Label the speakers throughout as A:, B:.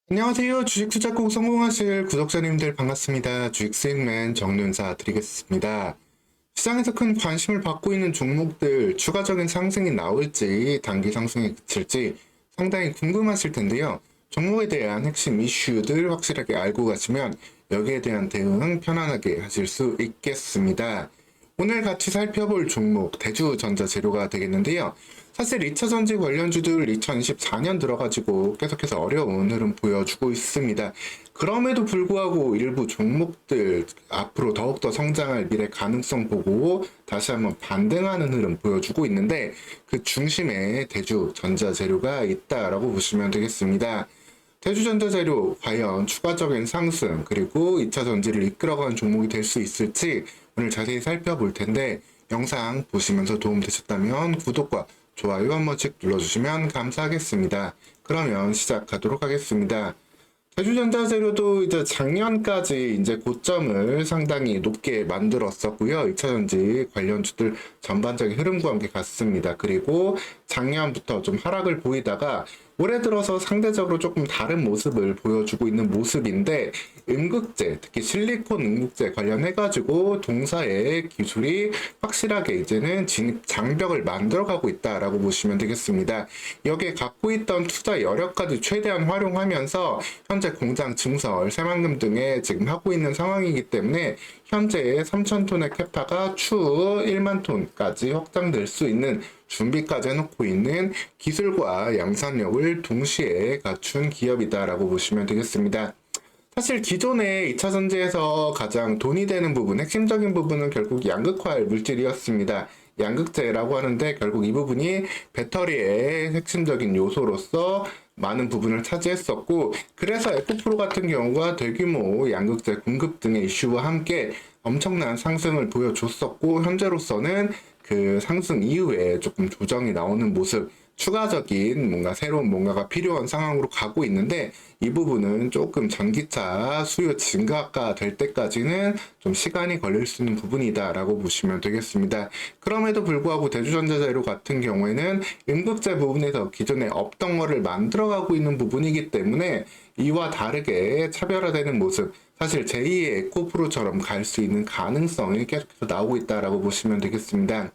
A: 안녕하세요. 주식 투자 꼭 성공하실 구독자님들 반갑습니다. 주식 수익맨 정윤사 드리겠습니다. 시장에서 큰 관심을 받고 있는 종목들 추가적인 상승이 나올지 단기 상승에 그칠지 상당히 궁금하실 텐데요. 종목에 대한 핵심 이슈들 확실하게 알고 가시면 여기에 대한 대응 편안하게 하실 수 있겠습니다. 오늘 같이 살펴볼 종목 대주전자재료가 되겠는데요. 사실 2차 전지 관련주들 2024년 들어가지고 계속해서 어려운 흐름 보여주고 있습니다. 그럼에도 불구하고 일부 종목들 앞으로 더욱더 성장할 미래 가능성 보고 다시 한번 반등하는 흐름 보여주고 있는데 그 중심에 대주전자재료가 있다라고 보시면 되겠습니다. 대주전자재료 과연 추가적인 상승 그리고 2차 전지를 이끌어가는 종목이 될 수 있을지 오늘 자세히 살펴볼 텐데 영상 보시면서 도움되셨다면 구독과 좋아요 한 번씩 눌러주시면 감사하겠습니다. 그러면 시작하도록 하겠습니다. 대주전자재료도 이제 작년까지 이제 고점을 상당히 높게 만들었었고요. 2차전지 관련주들 전반적인 흐름과 함께 갔습니다. 그리고 작년부터 좀 하락을 보이다가 올해 들어서 상대적으로 조금 다른 모습을 보여주고 있는 모습인데 음극재, 특히 실리콘 음극재 관련해가지고 동사의 기술이 확실하게 이제는 진입 장벽을 만들어가고 있다라고 보시면 되겠습니다. 여기에 갖고 있던 투자 여력까지 최대한 활용하면서 현재 공장 증설, 새만금 등에 지금 하고 있는 상황이기 때문에 현재 3,000톤의 캐파가 추후 1만 톤까지 확장될 수 있는 준비까지 해놓고 있는 기술과 양산력을 동시에 갖춘 기업이다라고 보시면 되겠습니다. 사실 기존의 2차 전지에서 가장 돈이 되는 부분, 핵심적인 부분은 결국 양극화할 물질이었습니다. 양극재라고 하는데 결국 이 부분이 배터리의 핵심적인 요소로서 많은 부분을 차지했었고, 그래서 F프로 같은 경우가 대규모 양극재 공급 등의 이슈와 함께 엄청난 상승을 보여줬었고, 현재로서는 그 상승 이후에 조금 조정이 나오는 모습, 추가적인 뭔가 새로운 뭔가가 필요한 상황으로 가고 있는데 이 부분은 조금 전기차 수요 증가가 될 때까지는 좀 시간이 걸릴 수 있는 부분이다라고 보시면 되겠습니다. 그럼에도 불구하고 대주전자재료 같은 경우에는 음극재 부분에서 기존에 없던 거를 만들어가고 있는 부분이기 때문에 이와 다르게 차별화되는 모습, 사실 제2의 에코프로처럼 갈 수 있는 가능성이 계속해서 나오고 있다라고 보시면 되겠습니다.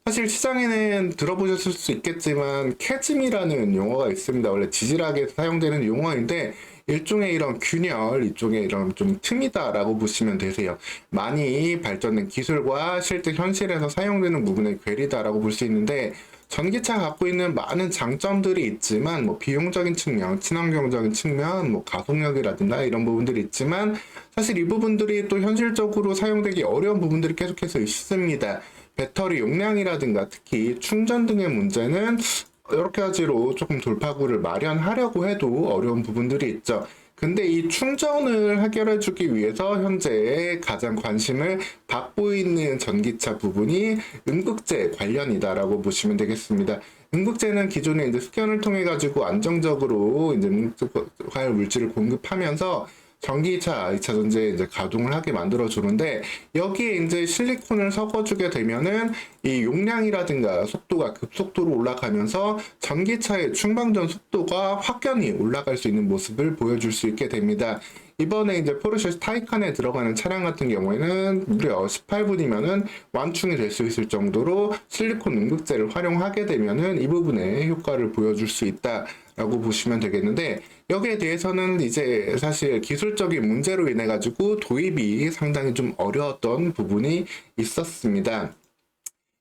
A: 사실 시장에는 들어보셨을 수 있겠지만 캐즘이라는 용어가 있습니다. 원래 지질학에 사용되는 용어인데 일종의 이런 균열, 일종의 이런 좀 틈이다라고 보시면 되세요. 많이 발전된 기술과 실제 현실에서 사용되는 부분의 괴리다라고 볼 수 있는데 전기차 갖고 있는 많은 장점들이 있지만 뭐 비용적인 측면, 친환경적인 측면, 뭐 가속력이라든가 이런 부분들이 있지만 사실 이 부분들이 또 현실적으로 사용되기 어려운 부분들이 계속해서 있습니다. 배터리 용량이라든가 특히 충전 등의 문제는 여러 가지로 조금 돌파구를 마련하려고 해도 어려운 부분들이 있죠. 근데 이 충전을 해결해주기 위해서 현재 가장 관심을 받고 있는 전기차 부분이 음극재 관련이다라고 보시면 되겠습니다. 음극재는 기존에 이제 스캔을 통해 가지고 안정적으로 이제 화열 물질을 공급하면서 전기차 2차 전지에 이제 가동을 하게 만들어 주는데 여기에 이제 실리콘을 섞어주게 되면은 이 용량이라든가 속도가 급속도로 올라가면서 전기차의 충방전 속도가 확연히 올라갈 수 있는 모습을 보여줄 수 있게 됩니다. 이번에 이제 포르쉐 타이칸에 들어가는 차량 같은 경우에는 무려 18분이면은 완충이 될 수 있을 정도로 실리콘 음극재를 활용하게 되면은 이 부분에 효과를 보여줄 수 있다라고 보시면 되겠는데 여기에 대해서는 이제 사실 기술적인 문제로 인해 가지고 도입이 상당히 좀 어려웠던 부분이 있었습니다.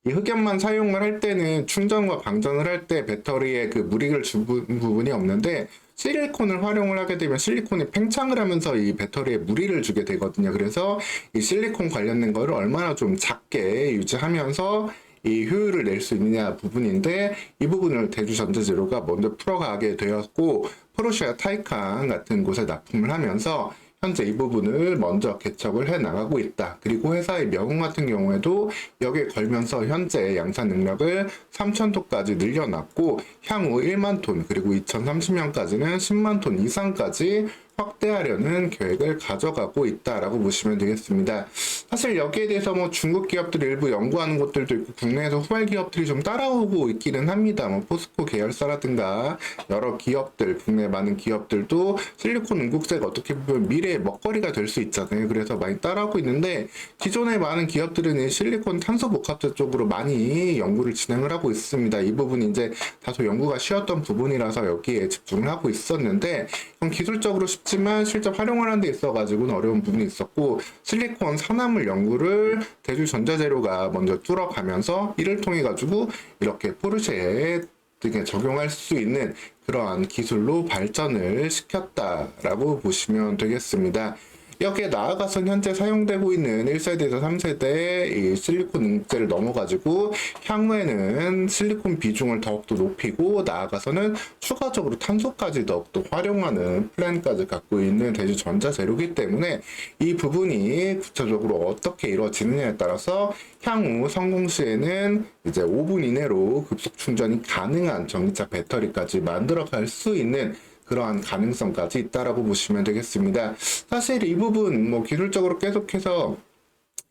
A: 이 흑연만 사용을 할 때는 충전과 방전을 할 때 배터리에 그 무리를 주는 부분이 없는데 실리콘을 활용을 하게 되면 실리콘이 팽창을 하면서 이 배터리에 무리를 주게 되거든요. 그래서 이 실리콘 관련된 거를 얼마나 좀 작게 유지하면서 이 효율을 낼 수 있느냐 부분인데 이 부분을 대주전자재료가 먼저 풀어가게 되었고 포르쉐 타이칸 같은 곳에 납품을 하면서 현재 이 부분을 먼저 개척을 해 나가고 있다. 그리고 회사의 명운 같은 경우에도 여기에 걸면서 현재 양산 능력을 3,000톤까지 늘려놨고 향후 1만 톤 그리고 2030년까지는 10만 톤 이상까지 확대하려는 계획을 가져가고 있다라고 보시면 되겠습니다. 사실 여기에 대해서 뭐 중국 기업들이 일부 연구하는 것들도 있고 국내에서 후발 기업들이 좀 따라오고 있기는 합니다. 뭐 포스코 계열사라든가 여러 기업들, 국내 많은 기업들도 실리콘 응급제가 어떻게 보면 미래의 먹거리가 될 수 있잖아요. 그래서 많이 따라오고 있는데 기존의 많은 기업들은 이 실리콘 탄소 복합재 쪽으로 많이 연구를 진행을 하고 있습니다. 이 부분이 이제 다소 연구가 쉬웠던 부분이라서 여기에 집중을 하고 있었는데 기술적으로 쉽지만 실제 활용하는 데 있어가지고는 어려운 부분이 있었고 실리콘 산화물 연구를 대주전자재료가 먼저 뚫어가면서 이를 통해 가지고 이렇게 포르쉐에 등에 적용할 수 있는 그러한 기술로 발전을 시켰다라고 보시면 되겠습니다. 여기에 나아가서 현재 사용되고 있는 1세대에서 3세대 이 실리콘 응급제를 넘어가지고 향후에는 실리콘 비중을 더욱더 높이고 나아가서는 추가적으로 탄소까지 더욱더 활용하는 플랜까지 갖고 있는 대주전자재료이기 때문에 이 부분이 구체적으로 어떻게 이루어지느냐에 따라서 향후 성공 시에는 이제 5분 이내로 급속 충전이 가능한 전기차 배터리까지 만들어 갈 수 있는 그러한 가능성까지 있다라고 보시면 되겠습니다. 사실 이 부분 뭐 기술적으로 계속해서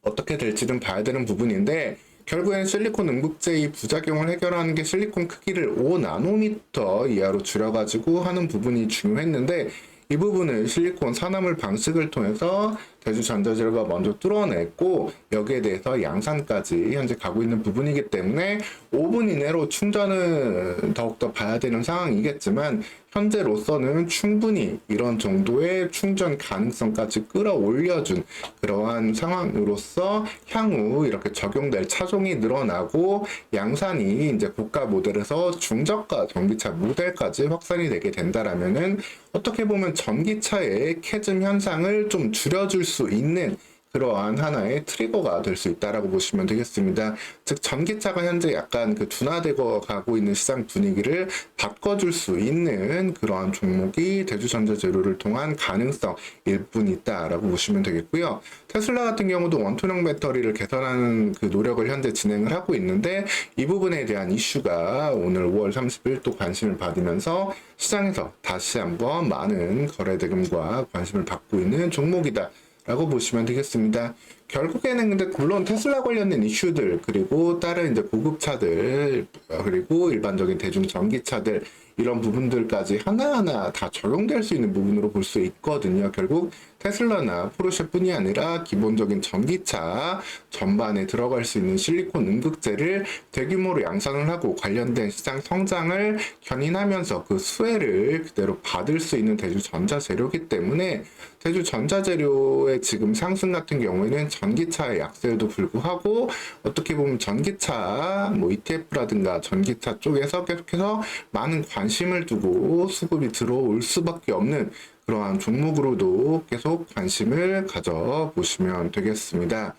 A: 어떻게 될지는 봐야 되는 부분인데 결국엔 실리콘 응급제의 부작용을 해결하는 게 실리콘 크기를 5나노미터 이하로 줄여가지고 하는 부분이 중요했는데 이 부분을 실리콘 산화물 방식을 통해서 대주전자재료가 먼저 뚫어냈고 여기에 대해서 양산까지 현재 가고 있는 부분이기 때문에 5분 이내로 충전은 더욱더 봐야 되는 상황이겠지만 현재로서는 충분히 이런 정도의 충전 가능성까지 끌어올려준 그러한 상황으로서 향후 이렇게 적용될 차종이 늘어나고 양산이 이제 고가 모델에서 중저가 전기차 모델까지 확산이 되게 된다라면은 어떻게 보면 전기차의 캐즘 현상을 좀 줄여줄 수 있는 그러한 하나의 트리거가 될 수 있다라고 보시면 되겠습니다. 즉 전기차가 현재 약간 그 둔화되고 가고 있는 시장 분위기를 바꿔줄 수 있는 그러한 종목이 대주전자재료를 통한 가능성일 뿐 있다라고 보시면 되겠고요. 테슬라 같은 경우도 원톤형 배터리를 개선하는 그 노력을 현재 진행을 하고 있는데 이 부분에 대한 이슈가 오늘 5월 30일 또 관심을 받으면서 시장에서 다시 한번 많은 거래 대금과 관심을 받고 있는 종목이다. 라고 보시면 되겠습니다. 결국에는 근데 물론 테슬라 관련된 이슈들 그리고 다른 이제 고급차들 그리고 일반적인 대중 전기차들 이런 부분들까지 하나하나 다 적용될 수 있는 부분으로 볼 수 있거든요. 결국 테슬라나 포르쉐뿐이 아니라 기본적인 전기차 전반에 들어갈 수 있는 실리콘 응급제를 대규모로 양산을 하고 관련된 시장 성장을 견인하면서 그 수혜를 그대로 받을 수 있는 대주전자재료이기 때문에 대주전자재료의 지금 상승 같은 경우에는 전기차의 약세에도 불구하고 어떻게 보면 전기차 뭐 ETF라든가 전기차 쪽에서 계속해서 많은 관심을 두고 수급이 들어올 수밖에 없는 그러한 종목으로도 계속 관심을 가져보시면 되겠습니다.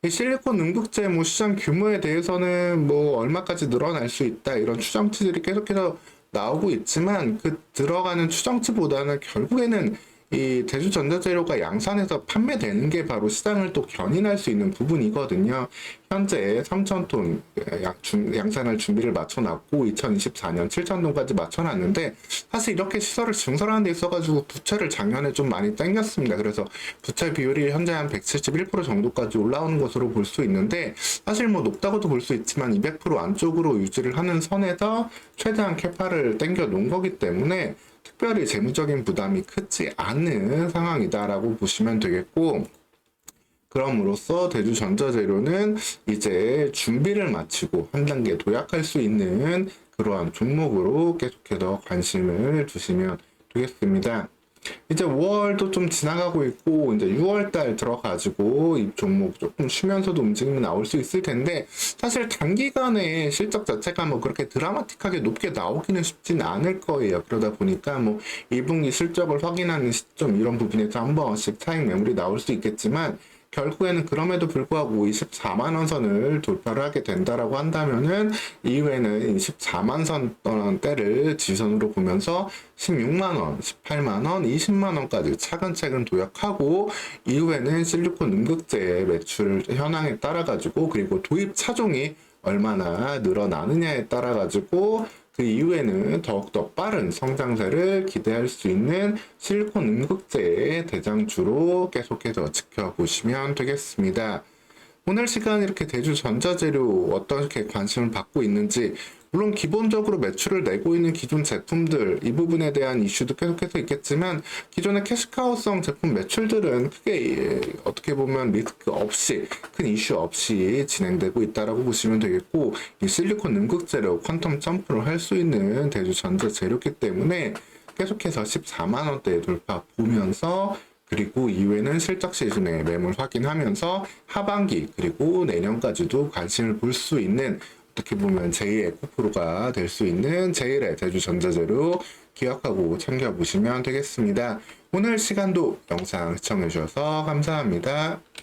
A: 이 실리콘 응급제 뭐 시장 규모에 대해서는 뭐 얼마까지 늘어날 수 있다 이런 추정치들이 계속해서 나오고 있지만 그 들어가는 추정치보다는 결국에는 이 대주전자재료가 양산해서 판매되는 게 바로 시장을 또 견인할 수 있는 부분이거든요. 현재 3,000톤 양산할 준비를 맞춰놨고 2024년 7,000톤까지 맞춰놨는데 사실 이렇게 시설을 증설하는 데 있어가지고 부채를 작년에 좀 많이 땡겼습니다. 그래서 부채 비율이 현재 한 171% 정도까지 올라오는 것으로 볼 수 있는데 사실 뭐 높다고도 볼 수 있지만 200% 안쪽으로 유지를 하는 선에서 최대한 캐파를 땡겨 놓은 거기 때문에 특별히 재무적인 부담이 크지 않은 상황이다라고 보시면 되겠고 그럼으로써 대주전자재료는 이제 준비를 마치고 한 단계 도약할 수 있는 그러한 종목으로 계속해서 관심을 두시면 되겠습니다. 이제 5월도 좀 지나가고 있고 이제 6월달 들어가지고 이 종목 조금 쉬면서도 움직임이 나올 수 있을 텐데 사실 단기간에 실적 자체가 뭐 그렇게 드라마틱하게 높게 나오기는 쉽진 않을 거예요. 그러다 보니까 뭐 1분기 실적을 확인하는 시점 이런 부분에서 한 번씩 차익 매물이 나올 수 있겠지만 결국에는 그럼에도 불구하고 24만 원 선을 돌파를 하게 된다라고 한다면은 이후에는 24만 원대를 지선으로 보면서 16만 원, 18만 원, 20만 원까지 차근차근 도약하고 이후에는 실리콘 응급제 매출 현황에 따라 가지고 그리고 도입 차종이 얼마나 늘어나느냐에 따라 가지고 그 이후에는 더욱더 빠른 성장세를 기대할 수 있는 실리콘 음극재의 대장주로 계속해서 지켜보시면 되겠습니다. 오늘 시간 이렇게 대주전자재료 어떻게 관심을 받고 있는지, 물론 기본적으로 매출을 내고 있는 기존 제품들 이 부분에 대한 이슈도 계속해서 있겠지만, 기존의 캐시카우성 제품 매출들은 크게 어떻게 보면 리스크 없이, 큰 이슈 없이 진행되고 있다라고 보시면 되겠고, 이 실리콘 음극재료 퀀텀 점프를 할 수 있는 대주전자재료이기 때문에 계속해서 14만 원대에 돌파 보면서, 그리고 이후에는 실적 시즌의 매물 확인하면서 하반기 그리고 내년까지도 관심을 볼 수 있는, 어떻게 보면 제2의 에코프로가 될 수 있는 제1의 대주전자재료 기억하고 챙겨보시면 되겠습니다. 오늘 시간도 영상 시청해주셔서 감사합니다.